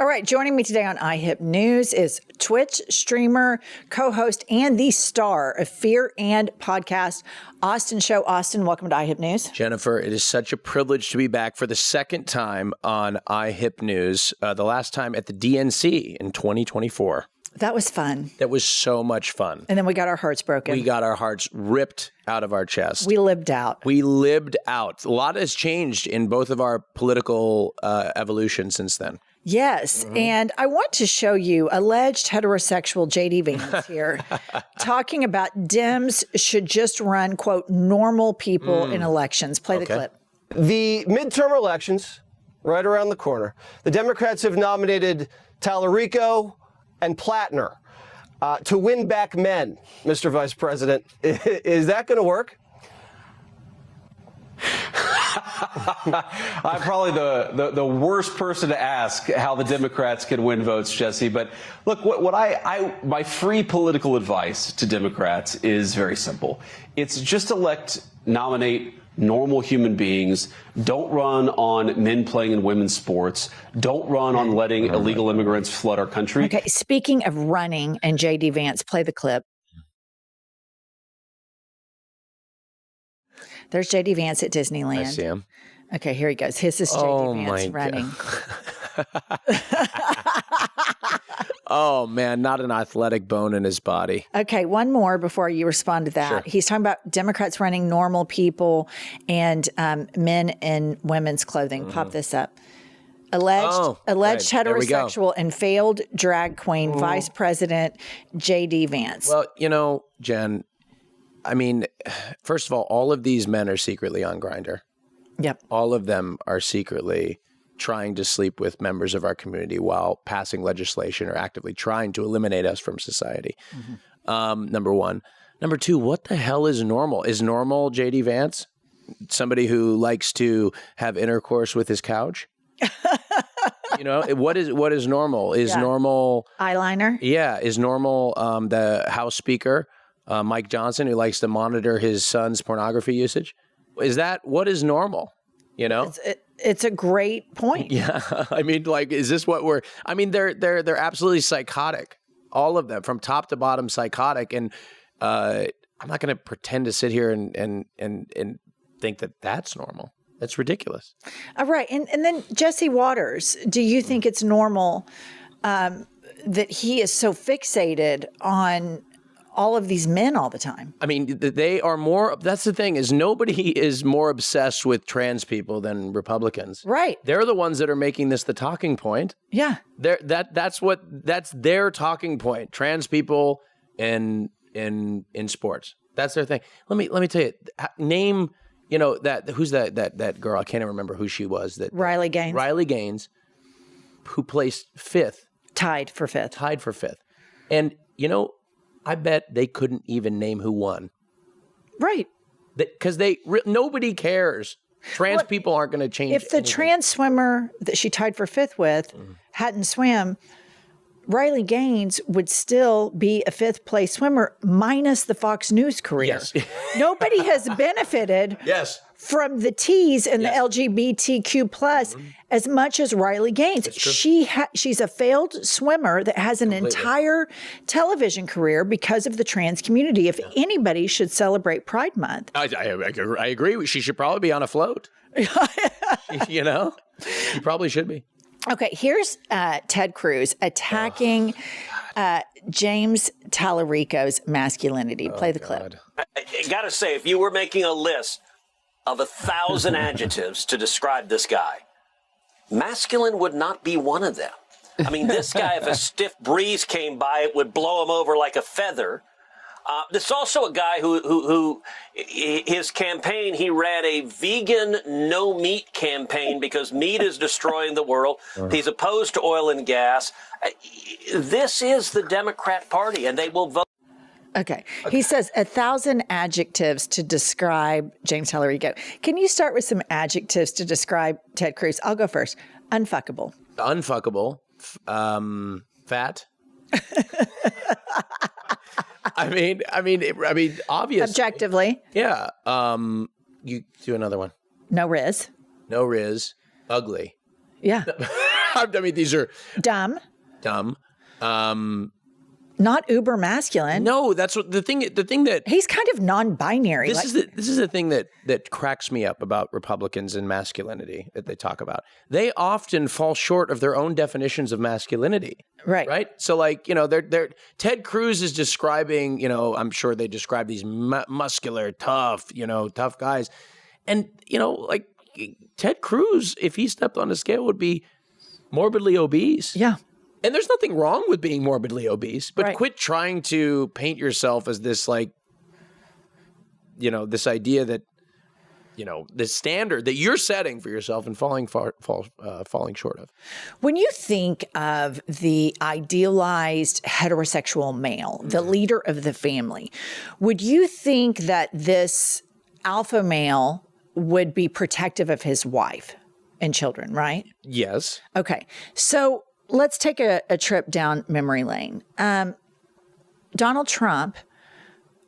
All right, joining me today on IHIP News is Twitch streamer, co-host, and the star of Fear and Podcast, AustinShow. Austin, welcome to IHIP News. Jennifer, it is such a privilege to be back for the second time on IHIP News, the last time at the DNC in 2024. That was fun. That was so much fun. And then we got our hearts broken. We got our hearts ripped out of our chest. We lived out. We lived out. A lot has changed in both of our political evolution since then. Yes. And I want to show you alleged heterosexual J.D. Vance here talking about Dems should just run, quote, normal people in elections. Play the clip. The midterm elections right around the corner. The Democrats have nominated Tallarico and Plattner to win back men, Mr. Vice President. Is that going to work? I'm probably the worst person to ask how the Democrats can win votes, Jesse. But look, my free political advice to Democrats is very simple. It's just nominate normal human beings. Don't run on men playing in women's sports. Don't run on letting illegal immigrants flood our country. Okay, speaking of running and J.D. Vance, play the clip. There's J.D. Vance at Disneyland. I see him. Okay, here he goes. His is J.D. Vance running. Oh, man, not an athletic bone in his body. Okay, one more before you respond to that. Sure. He's talking about Democrats running normal people and men in women's clothing. Pop this up. Alleged heterosexual and failed drag queen Vice President J.D. Vance. Well, you know, Jen, I mean, first of all of these men are secretly on Grindr. Yep. All of them are secretly trying to sleep with members of our community while passing legislation or actively trying to eliminate us from society. Number one. Number two, what the hell is normal? Is normal J.D. Vance somebody who likes to have intercourse with his couch? You know, what is normal? Is normal eyeliner? Yeah. Is normal the House Speaker, Mike Johnson, who likes to monitor his son's pornography usage? Is that what is normal? You know, it's a great point. Yeah, I mean, like, is this what we're? I mean, they're absolutely psychotic, all of them, from top to bottom, psychotic. And I'm not going to pretend to sit here and think that that's normal. That's ridiculous. All right, and then Jesse Waters, do you think it's normal that he is so fixated on all of these men all the time? I mean, they are more, that's the thing, is nobody is more obsessed with trans people than Republicans. Right. They're the ones that are making this the talking point. Yeah. That's their talking point. Trans people in sports. That's their thing. Let me tell you, name, you know, who's that girl? I can't even remember who she was. Riley Gaines. Riley Gaines, who placed fifth. Tied for fifth. And, you know, I bet they couldn't even name who won. Right. Because nobody cares. Trans people aren't going to change If the anything. trans swimmer that she tied for fifth with hadn't swam, Riley Gaines would still be a fifth place swimmer minus the Fox News career. Yes. Nobody has benefited from the T's and the LGBTQ plus as much as Riley Gaines. She's a failed swimmer that has an entire television career because of the trans community. If anybody should celebrate Pride Month. I agree. She should probably be on a float. You know, she probably should be. Okay, here's Ted Cruz attacking James Tallarico's masculinity. Play the clip. I gotta say, if you were making a list of 1,000 adjectives to describe this guy, masculine would not be one of them. I mean, this guy, if a stiff breeze came by, it would blow him over like a feather. This is also a guy who his campaign, he ran a vegan no meat campaign because meat is destroying the world. He's opposed to oil and gas. This is the Democrat Party, and they will vote. Okay. He says 1,000 adjectives to describe James Tallarico. Can you start with some adjectives to describe Ted Cruz? I'll go first. Unfuckable. Unfuckable. Fat. I mean, obvious. Objectively. Yeah. You do another one. No riz. Ugly. Yeah. I mean, these are dumb. Not uber masculine. No, that's what the thing that he's kind of non-binary. This is the thing that cracks me up about Republicans and masculinity that they talk about. They often fall short of their own definitions of masculinity. Right. So like, they're Ted Cruz is describing, I'm sure they describe these muscular, tough guys. And, like Ted Cruz, if he stepped on a scale, would be morbidly obese. Yeah. And there's nothing wrong with being morbidly obese, but quit trying to paint yourself as this this idea that, the standard that you're setting for yourself and falling short of. When you think of the idealized heterosexual male, the leader of the family, would you think that this alpha male would be protective of his wife and children, right? Yes. Okay. So let's take a trip down memory lane. Donald Trump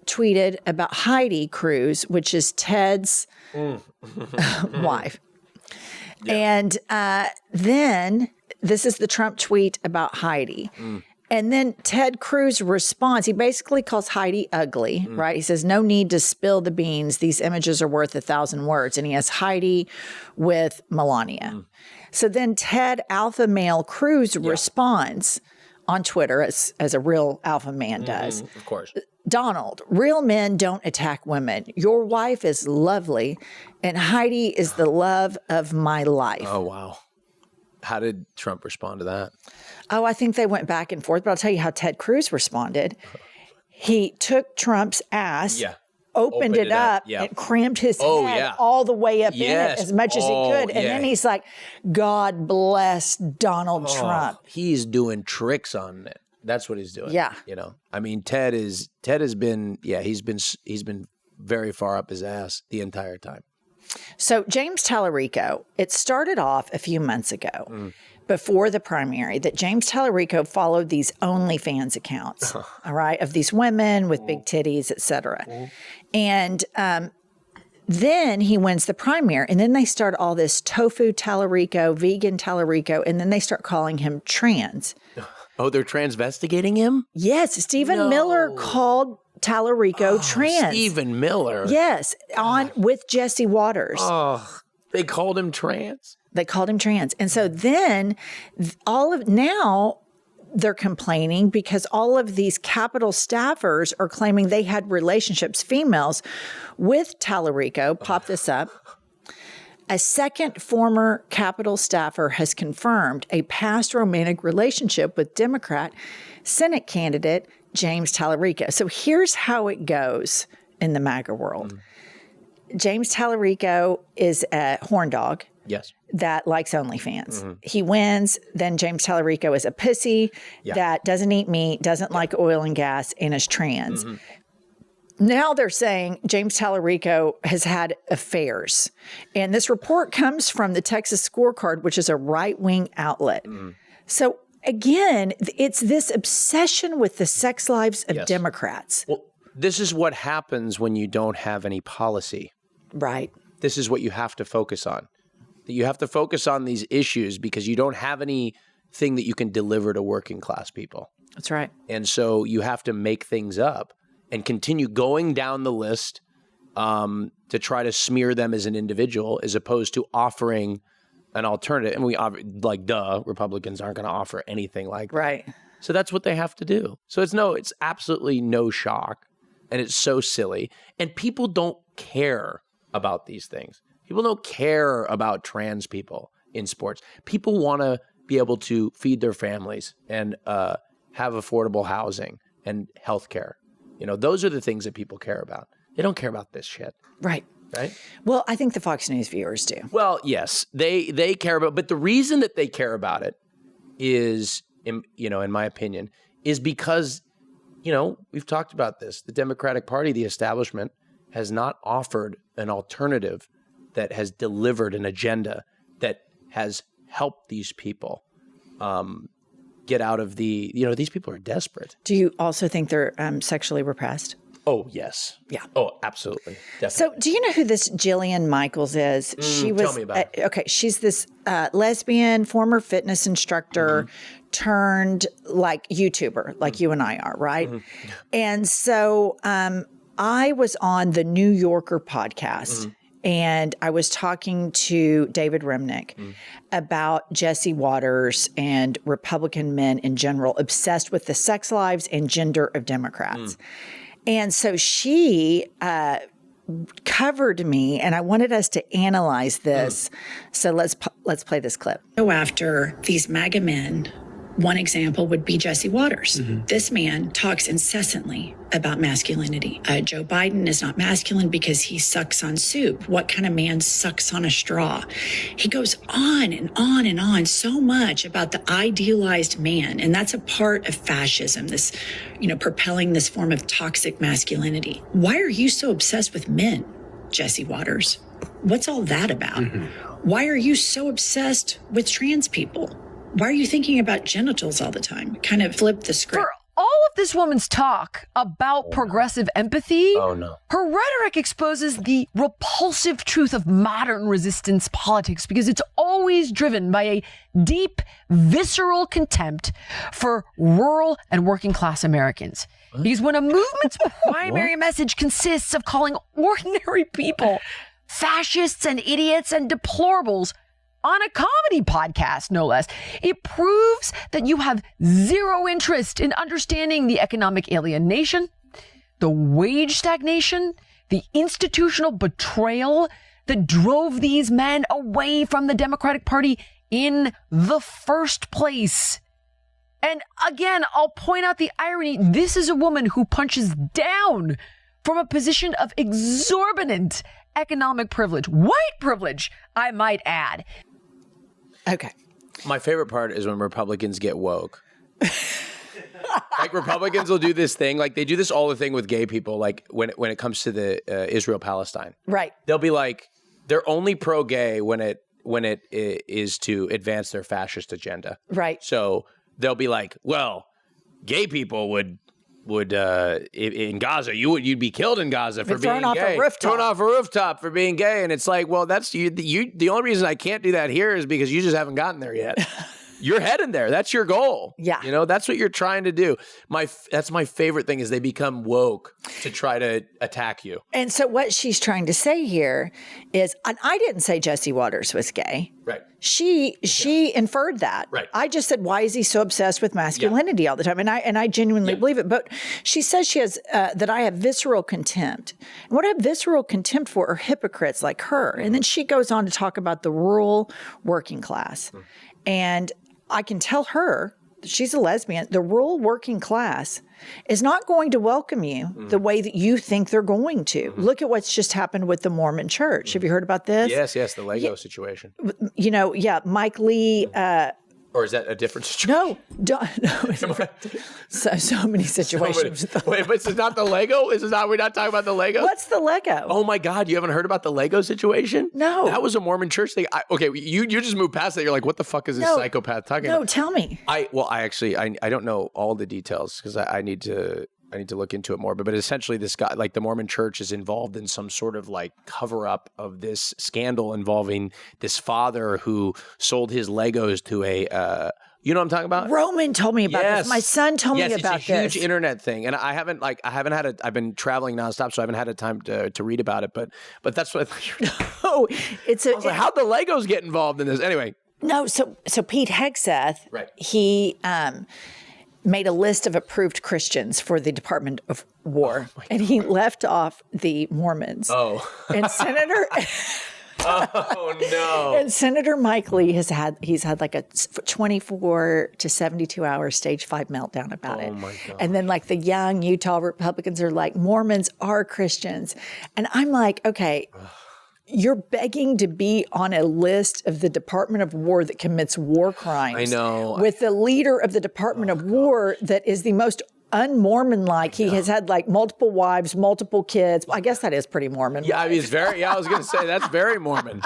tweeted about Heidi Cruz, which is Ted's wife. Yeah. And then this is the Trump tweet about Heidi. And then Ted Cruz responds. He basically calls Heidi ugly, right? He says, no need to spill the beans. These images are worth 1,000 words. And he has Heidi with Melania. So then Ted Alpha Male Cruz responds on Twitter, as a real alpha man does. Of course. Donald, real men don't attack women. Your wife is lovely, and Heidi is the love of my life. Oh, wow. How did Trump respond to that? Oh, I think they went back and forth, but I'll tell you how Ted Cruz responded. He took Trump's ass, opened it up, and crammed his head all the way up in it as much as he could. And then he's like, God bless Donald Trump. He's doing tricks on it. That's what he's doing. Yeah. I mean, Ted has been he's been very far up his ass the entire time. So James Tallarico, it started off a few months ago before the primary that James Tallarico followed these OnlyFans accounts, all right, of these women with big titties, et cetera. And then he wins the primary, and then they start all this tofu Tallarico, vegan Tallarico, and then they start calling him trans. Oh, they're transvestigating him? Yes, Stephen Miller called Tallarico trans. Stephen Miller? Yes, with Jesse Waters. Oh, they called him trans? They called him trans. And so then now they're complaining because all of these Capitol staffers are claiming they had relationships, females, with Tallarico. Pop this up. A second former Capitol staffer has confirmed a past romantic relationship with Democrat Senate candidate James Tallarico. So here's how it goes in the MAGA world. James Tallarico is a horn dog. Yes. That likes OnlyFans. He wins. Then James Tallarico is a pussy that doesn't eat meat, doesn't like oil and gas, and is trans. Now they're saying James Tallarico has had affairs. And this report comes from the Texas Scorecard, which is a right-wing outlet. So again, it's this obsession with the sex lives of Democrats. Well, this is what happens when you don't have any policy. Right. This is what you have to focus on. You have to focus on these issues because you don't have anything that you can deliver to working class people. That's right. And so you have to make things up and continue going down the list to try to smear them as an individual as opposed to offering an alternative. And Republicans aren't going to offer anything like that. Right. So that's what they have to do. So it's absolutely no shock. And it's so silly. And people don't care about these things. People don't care about trans people in sports. People want to be able to feed their families and have affordable housing and health care. Those are the things that people care about. They don't care about this shit. Right. Right? Well, I think the Fox News viewers do. Well, yes, they care about, but the reason that they care about it is, in my opinion, is because, we've talked about this. The Democratic Party, the establishment, has not offered an alternative that has delivered an agenda that has helped these people get out of these people are desperate. Do you also think they're sexually repressed? Oh, yes. Yeah. Oh, absolutely. Definitely. So do you know who this Jillian Michaels is? She was, tell me about it. Okay, she's this lesbian, former fitness instructor turned like YouTuber, like you and I are, right? And so I was on the New Yorker podcast. And I was talking to David Remnick about Jesse Waters and Republican men in general, obsessed with the sex lives and gender of Democrats. And so she covered me, and I wanted us to analyze this. So let's play this clip. Go after these MAGA men. One example would be Jesse Waters. This man talks incessantly about masculinity. Joe Biden is not masculine because he sucks on soup. What kind of man sucks on a straw? He goes on and on and on so much about the idealized man. And that's a part of fascism, this, propelling this form of toxic masculinity. Why are you so obsessed with men, Jesse Waters? What's all that about? Why are you so obsessed with trans people? Why are you thinking about genitals all the time? Kind of flip the script. For all of this woman's talk about progressive empathy, her rhetoric exposes the repulsive truth of modern resistance politics because it's always driven by a deep, visceral contempt for rural and working class Americans. Because when a movement's primary message consists of calling ordinary people fascists and idiots and deplorables, on a comedy podcast, no less, it proves that you have zero interest in understanding the economic alienation, the wage stagnation, the institutional betrayal that drove these men away from the Democratic Party in the first place. And again, I'll point out the irony. This is a woman who punches down from a position of exorbitant economic privilege, white privilege, I might add. Okay. My favorite part is when Republicans get woke. Like Republicans will do this thing, like they do this all the thing with gay people, like when it comes to the Israel-Palestine. Right. They'll be like, they're only pro-gay when it is to advance their fascist agenda. Right. So they'll be like, well, gay people would in Gaza, you'd be killed in Gaza for being gay. Thrown off a rooftop for being gay. And it's like, well, that's you. The only reason I can't do that here is because you just haven't gotten there yet. You're heading there. That's your goal. Yeah. That's what you're trying to do. That's my favorite thing is they become woke to try to attack you. And so what she's trying to say here is, and I didn't say Jesse Waters was gay. Right. She inferred that. Right. I just said, why is he so obsessed with masculinity all the time? And I genuinely believe it. But she says she has that I have visceral contempt. And what I have visceral contempt for are hypocrites like her. And then she goes on to talk about the rural working class. And I can tell her, she's a lesbian, the rural working class is not going to welcome you the way that you think they're going to. Look at what's just happened with the Mormon church. Have you heard about this? Yes, the Lego situation. Mike Lee. Or is that a different situation? No. So many situations. Wait, but this is not the Lego? We're not talking about the Lego? What's the Lego? Oh my God, you haven't heard about the Lego situation? No. That was a Mormon church thing. You just moved past that. You're like, what the fuck is this psychopath talking about? No, tell me. I don't know all the details because I need to look into it more. But essentially this guy, like the Mormon church is involved in some sort of like cover up of this scandal involving this father who sold his Legos to a, you know what I'm talking about? Roman told me about this. My son told me about this. It's a huge internet thing. And I've been traveling nonstop, so I haven't had a time to read about it. But that's what I thought you were how'd the Legos get involved in this? Anyway. No, so Pete Hegseth, right. He made a list of approved Christians for the Department of War, and he left off the Mormons. Oh. And Senator... Oh no! And Senator Mike Lee he's had like a 24 to 72 hour stage 5 meltdown about it. Oh my God! And then like the young Utah Republicans are like, Mormons are Christians, and I'm like, okay. You're begging to be on a list of the Department of War that commits war crimes. I know. With the leader of the Department of War that is the most un-Mormon-like. He has had like multiple wives, multiple kids. I guess that is pretty Mormon. Yeah, I mean, I was going to say that's very Mormon.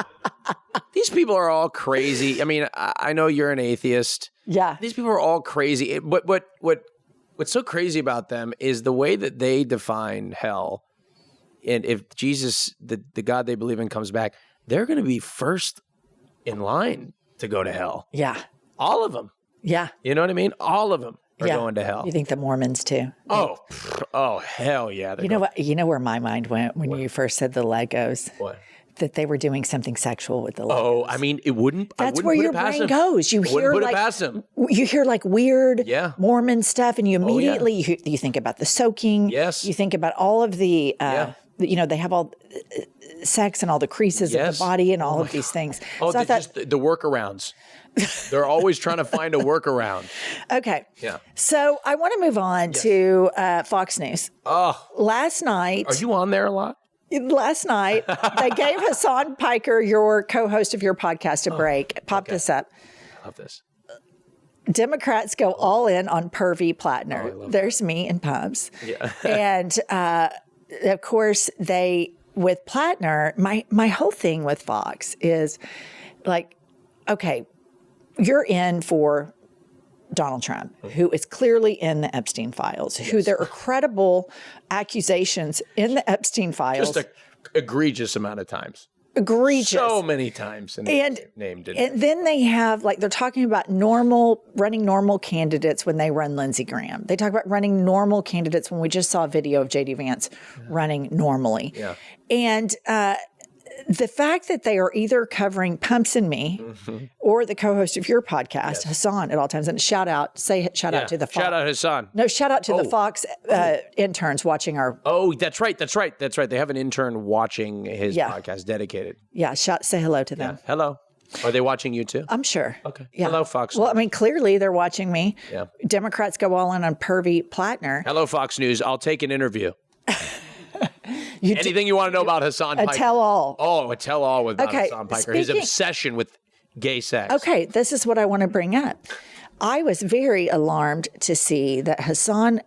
These people are all crazy. I mean, I know you're an atheist. Yeah. These people are all crazy. What what's so crazy about them is the way that they define hell. And if Jesus, the God they believe in, comes back, they're going to be first in line to go to hell. Yeah. All of them. Yeah. You know what I mean? All of them are going to hell. You think the Mormons too? Oh, hell yeah. You know what? You know where my mind went when you first said the Legos? What? That they were doing something sexual with the Legos. Oh, I mean, it wouldn't. That's where your brain goes. You hear put like it past them. You hear like weird Mormon stuff, and you immediately you think about the soaking. Yes. You think about all of the. They have all sex and all the creases of the body and all of these things. Oh, so just the workarounds. They're always trying to find a workaround. Okay. Yeah. So I want to move on to Fox News. Oh. Last night. Are you on there a lot? Last night, they gave Hasan Piker, your co-host of your podcast, a break. Pop this up. I love this. Democrats go all in on pervy Plattner. There's me and Pumps. Yeah. And of course, with Plattner, my whole thing with Fox is like, okay, you're in for Donald Trump, who is clearly in the Epstein files, who there are credible accusations in the Epstein files. Just an egregious amount of times. Egregious. So many times. And then they have, like, they're talking about running normal candidates when they run Lindsey Graham. They talk about running normal candidates when we just saw a video of J.D. Vance running normally. Yeah. And the fact that they are either covering Pumps and me or the co-host of your podcast, Hasan, at all times, and shout out to the Fox. Shout out Hasan. No, shout out to the Fox interns watching our. Oh, that's right. They have an intern watching his podcast dedicated. Yeah, say hello to them. Yeah. Hello. Are they watching you too? I'm sure. Okay. Yeah. Hello, Fox. Well, I mean, clearly they're watching me. Yeah. Democrats go all in on pervy Plattner. Hello, Fox News. I'll take an interview. Anything you want to know about Hasan Piker? A tell-all. Oh, a tell-all with Hasan Piker. His obsession with gay sex. Okay, this is what I want to bring up. I was very alarmed to see that Hasan,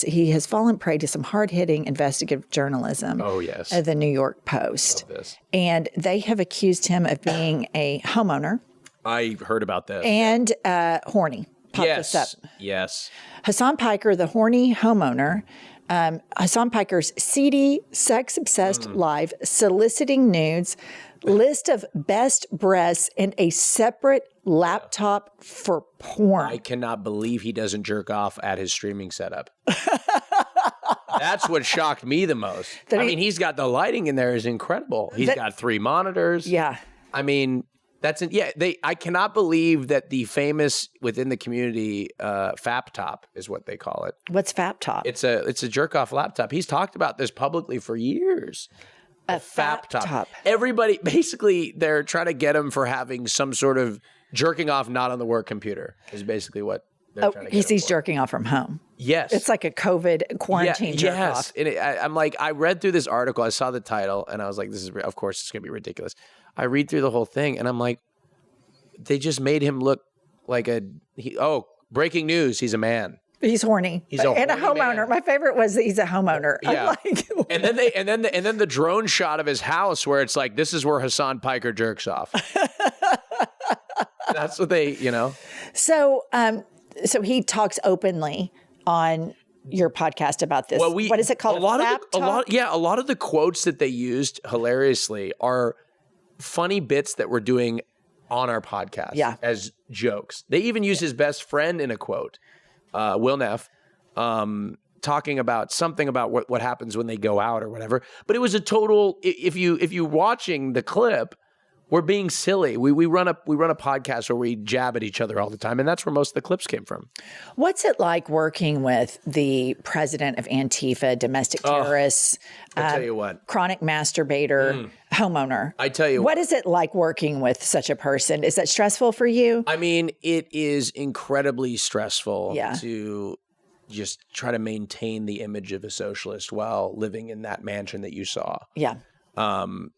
he has fallen prey to some hard-hitting investigative journalism. Oh, yes. Of the New York Post. Love this. And they have accused him of being a homeowner. I heard about this. And horny. Pop this up. Yes. Hasan Piker, the horny homeowner. Hasan Piker's seedy, sex-obsessed life, soliciting nudes, list of best breasts, and a separate laptop for porn. I cannot believe he doesn't jerk off at his streaming setup. That's what shocked me the most. He's got the lighting in there is incredible. He's got 3 monitors. Yeah. I mean, I cannot believe that the famous within the community FAP top is what they call it. What's FAP top? It's a jerk off laptop. He's talked about this publicly for years. A FAP top. Everybody, basically, they're trying to get him for having some sort of jerking off not on the work computer is basically what they're trying to get him he's for. jerking off from home. Yes. It's like a COVID quarantine jerk off. And I'm like, I read through this article, I saw the title, and I was like, of course, it's going to be ridiculous. I read through the whole thing, and I'm like, they just made him look like breaking news, he's a man. He's horny. He's a homeowner. Man. My favorite was that he's a homeowner. Yeah. and then the drone shot of his house where it's like, this is where Hasan Piker jerks off. That's what they, So he talks openly on your podcast about this. Well, what is it called? A lot of the quotes that they used hilariously are funny bits that we're doing on our podcast as jokes. They even use his best friend in a quote, Will Neff, talking about something about what happens when they go out or whatever. But it was a total. If you watching the clip, we're being silly. We run a podcast where we jab at each other all the time, and that's where most of the clips came from. What's it like working with the president of Antifa, domestic terrorists? I tell you what, chronic masturbator, homeowner. I tell you what is it like working with such a person? Is that stressful for you? I mean, it is incredibly stressful to just try to maintain the image of a socialist while living in that mansion that you saw. Yeah.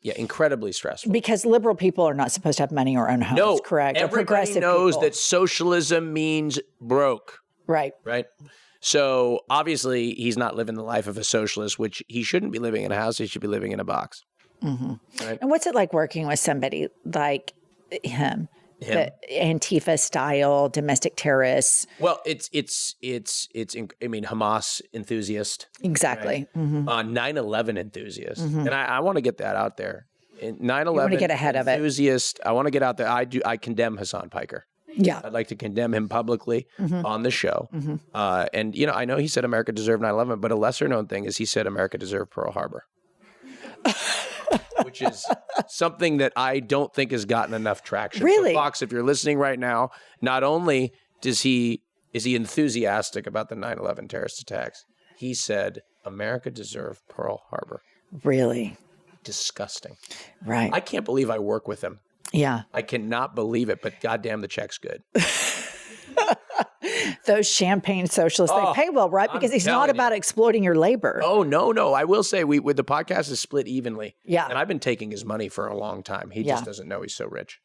Incredibly stressful. Because liberal people are not supposed to have money or own homes, no, correct? Everybody knows that socialism means broke. Right. Right. So obviously he's not living the life of a socialist, which he shouldn't be living in a house. He should be living in a box. Mm-hmm. Right? And what's it like working with somebody like him? the Antifa style domestic terrorists. Well, it's I mean, Hamas enthusiast. Exactly. Right? 9/11 enthusiast. And I want to get that out there. 9/11 want to get ahead of it. Enthusiast. I want to get out there. I condemn Hasan Piker. Yeah. I'd like to condemn him publicly on the show. And, you know, I know he said America deserved 9/11, but a lesser known thing is he said America deserved Pearl Harbor. Which is something that I don't think has gotten enough traction. Really? So Fox, if you're listening right now, not only is he enthusiastic about the 9/11 terrorist attacks, he said America deserved Pearl Harbor. Really? Disgusting. Right. I can't believe I work with him. Yeah. I cannot believe it, but goddamn, the check's good. Those champagne socialists, they pay well, right? Because it's not about exploiting your labor. Oh, no. I will say with the podcast is split evenly. Yeah. And I've been taking his money for a long time. He just doesn't know he's so rich.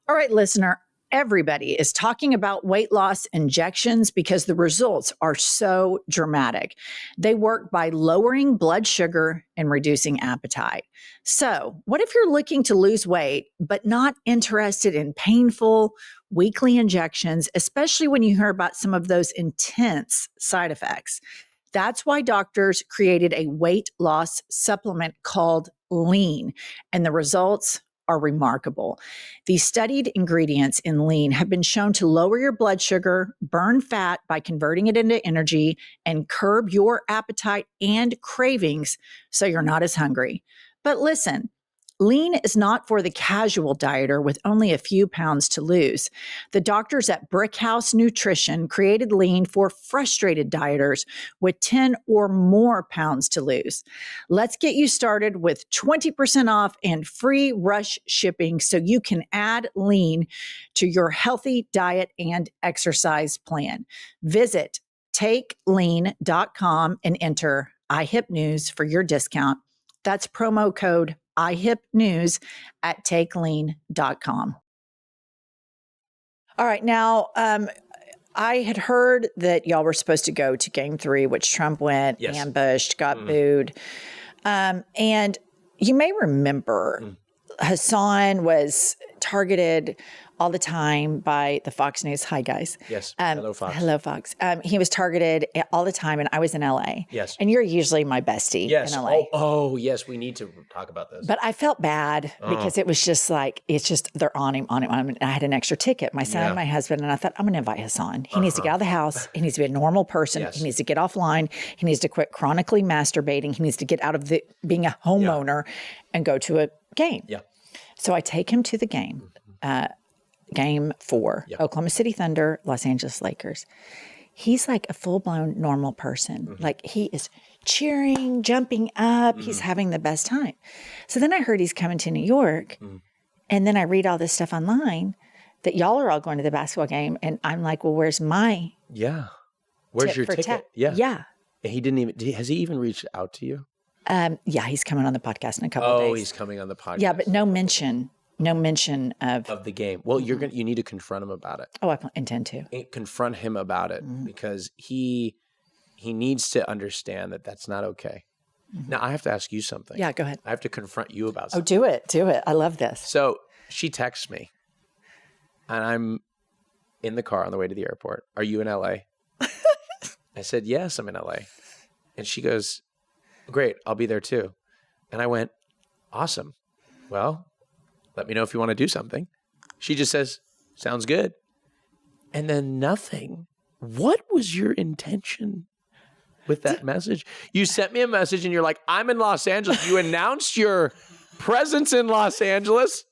All right, listener, everybody is talking about weight loss injections because the results are so dramatic. They work by lowering blood sugar and reducing appetite. So, what if you're looking to lose weight, but not interested in painful weekly injections, especially when you hear about some of those intense side effects? That's why doctors created a weight loss supplement called Lean, and the results are remarkable. These studied ingredients in Lean have been shown to lower your blood sugar, burn fat by converting it into energy, and curb your appetite and cravings so you're not as hungry. But listen, Lean is not for the casual dieter with only a few pounds to lose. The doctors at Brickhouse Nutrition created Lean for frustrated dieters with 10 or more pounds to lose. Let's get you started with 20% off and free rush shipping so you can add Lean to your healthy diet and exercise plan. Visit takelean.com and enter IHIP News for your discount. That's promo code IHIP News at takelean.com. All right. Now, I had heard that y'all were supposed to go to game 3, which Trump went, ambushed, got booed. And you may remember Hasan was targeted all the time by the Fox News. Hi, guys. Yes. Hello, Fox. Hello, Fox. He was targeted all the time, and I was in LA. Yes. And you're usually my bestie in LA. Oh, yes. We need to talk about this. But I felt bad because it was just like, they're on him. And I had an extra ticket, my son and my husband, and I thought, I'm going to invite Hasan. He needs to get out of the house. He needs to be a normal person. Yes. He needs to get offline. He needs to quit chronically masturbating. He needs to get out of being a homeowner and go to a game. Yeah. So I take him to the game. Game 4, Oklahoma City Thunder, Los Angeles Lakers. He's like a full-blown normal person. Like he is cheering, jumping up. He's having the best time. So then I heard he's coming to New York. And then I read all this stuff online that y'all are all going to the basketball game. And I'm like, well, where's my Where's your ticket? Yeah. And he didn't even, has he even reached out to you? Yeah, he's coming on the podcast in a couple of days. Oh, he's coming on the podcast. Yeah, but no mention of the game. Well, you need to confront him about it. Oh, I intend to. Confront him about it because he needs to understand that that's not okay. Now, I have to ask you something. Yeah, go ahead. I have to confront you about something. Oh, do it. I love this. So she texts me, and I'm in the car on the way to the airport. Are you in LA? I said, yes, I'm in LA. And she goes, great, I'll be there too. And I went, awesome. Well, let me know if you want to do something. She just says, sounds good. And then nothing. What was your intention with that message? You sent me a message and you're like, I'm in Los Angeles. You announced your presence in Los Angeles.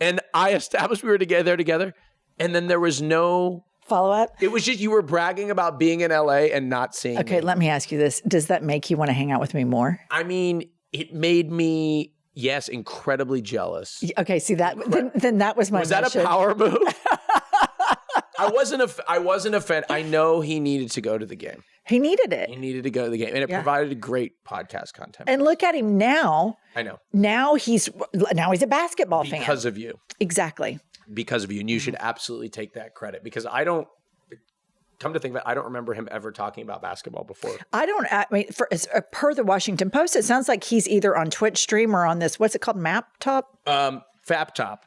And I established we were there together. And then there was no follow-up. It was just you were bragging about being in LA and not seeing me. Okay, let me ask you this. Does that make you want to hang out with me more? I mean, it made me... Yes, incredibly jealous. Okay, see that then that was my Was that mission. A power move? I wasn't a fan. I know he needed to go to the game. He needed it. He needed to go to the game, and it provided great podcast content. And look at him now. I know. Now he's a basketball fan because of you. Exactly. Because of you, and you should absolutely take that credit because I don't. Come to think of it, I don't remember him ever talking about basketball before. Per the Washington Post, it sounds like he's either on Twitch stream or on this, what's it called, Map Top? Fap top.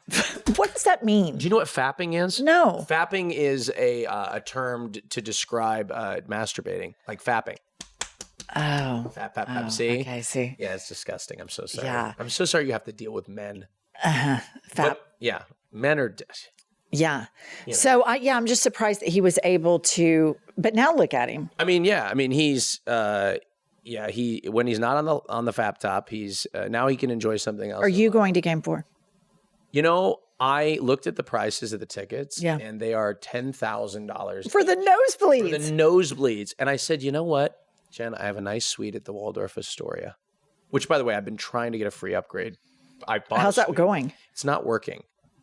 What does that mean? Do you know what fapping is? No. Fapping is a term to describe masturbating, like fapping. Oh. Fap. See? Okay, see. Yeah, it's disgusting. I'm so sorry. Yeah. I'm so sorry you have to deal with men. Fap. But, yeah. Men are... Yeah. So, I'm just surprised that he was able to... But now look at him. I mean, yeah. I mean, he's... when he's not on the fap top, he's... now he can enjoy something else. Are you going to Game 4? You know, I looked at the prices of the tickets, Yeah. and they are $10,000. For the nosebleeds. For the nosebleeds. And I said, you know what, Jen, I have a nice suite at the Waldorf Astoria, which, by the way, I've been trying to get a free upgrade. I bought How's that going? It's not working.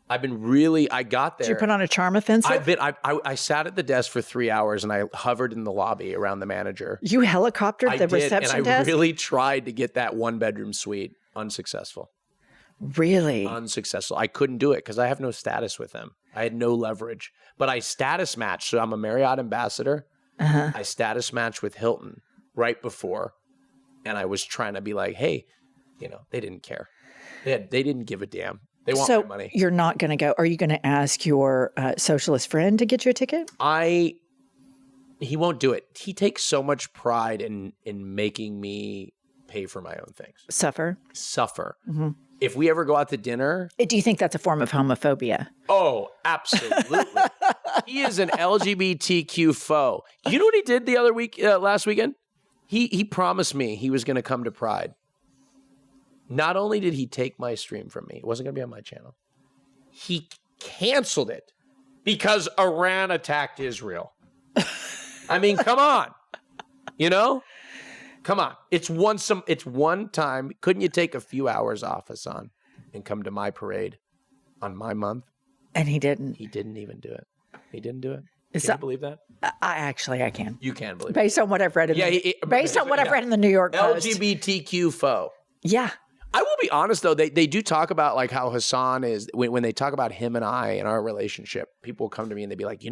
I got there. Did you put on a charm offensive? I sat at the desk for 3 hours, and I hovered in the lobby around the manager. You helicoptered the reception desk? And I desk? really tried to get that one-bedroom suite. Unsuccessful. Really? Unsuccessful. I couldn't do it because I have no status with them. I had no leverage. But I status matched. So I'm a Marriott ambassador. I status matched with Hilton right before. And I was trying to be like, hey, they didn't care. They didn't give a damn. They want my money. You're not going to go. Are you going to ask your socialist friend to get you a ticket? He won't do it. He takes so much pride in making me pay for my own things. Suffer. Mm-hmm. If we ever go out to dinner... Do you think that's a form of homophobia? Oh, absolutely. He is an LGBTQ foe. You know what he did the other week, last weekend? He promised me he was going to come to Pride. Not only did he take my stream from me, it wasn't going to be on my channel. He canceled it because Iran attacked Israel. I mean, come on. Come on. It's one time. Couldn't you take a few hours off, Hasan, and come to my parade on my month? And he didn't. He didn't even do it. He didn't do it. Can you believe that? I can. You can believe it. Based on what I've read based on what I've read in the New York Post. LGBTQ foe. Yeah. I will be honest, though. They do talk about like how Hasan is, when they talk about him and I and our relationship, people will come to me and they'd be like,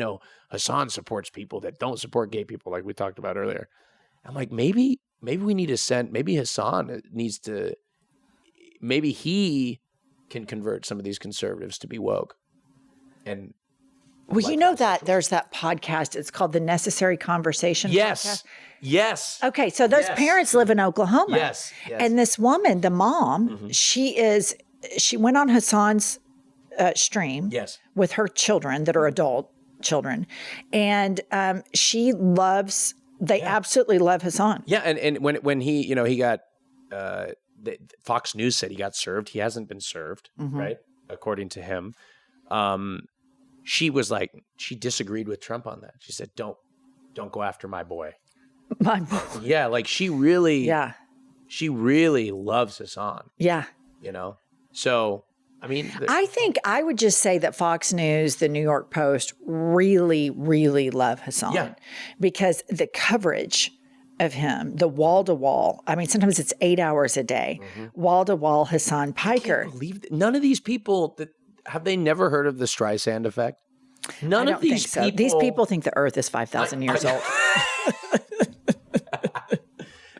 Hasan supports people that don't support gay people, like we talked about earlier. I'm like, maybe we need to send, maybe Hasan needs to, maybe he can convert some of these conservatives to be woke. And well, that there's that podcast. It's called The Necessary Conversation. Yes. Podcast. Yes. Okay. So those parents live in Oklahoma. Yes. And this woman, the mom, she went on Hasan's stream with her children that are adult children. And she loves, they absolutely love Hasan. Yeah. And when he, he got, Fox News said he got served. He hasn't been served, right? According to him. She was like, she disagreed with Trump on that. She said, don't go after my boy. My boy. Yeah. Like she really loves Hasan. Yeah. So, I mean, I think I would just say that Fox News, the New York Post really, really love Hasan. Yeah. Because the coverage of him, the wall to wall, I mean, sometimes it's 8 hours a day, wall to wall Hasan Piker. I can't believe that. None of these people have they never heard of the Streisand effect? None of these people. These people think the earth is 5,000 years old.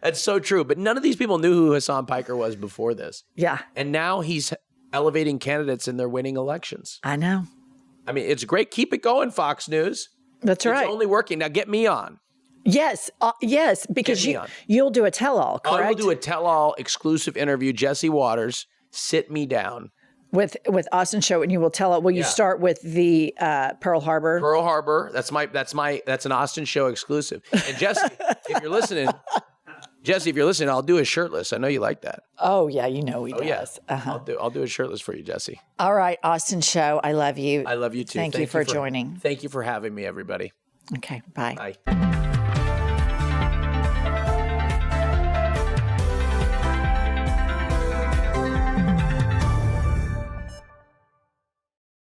That's so true. But none of these people knew who Hasan Piker was before this. Yeah. And now he's elevating candidates and they're winning elections. I know. I mean, it's great. Keep it going, Fox News. That's right. It's only working. Now get me on. Yes. Yes. Because you'll do a tell-all, correct? I will do a tell-all exclusive interview. Jesse Waters, sit me down. With AustinShow, and you will tell it. Will you start with the Pearl Harbor? Pearl Harbor. That's an AustinShow exclusive. And Jesse, if you're listening, I'll do a shirtless. I know you like that. Oh yeah, he does. Yeah. I'll do a shirtless for you, Jesse. All right, AustinShow. I love you. I love you too. Thank you for joining. Thank you for having me, everybody. Okay. Bye. Bye.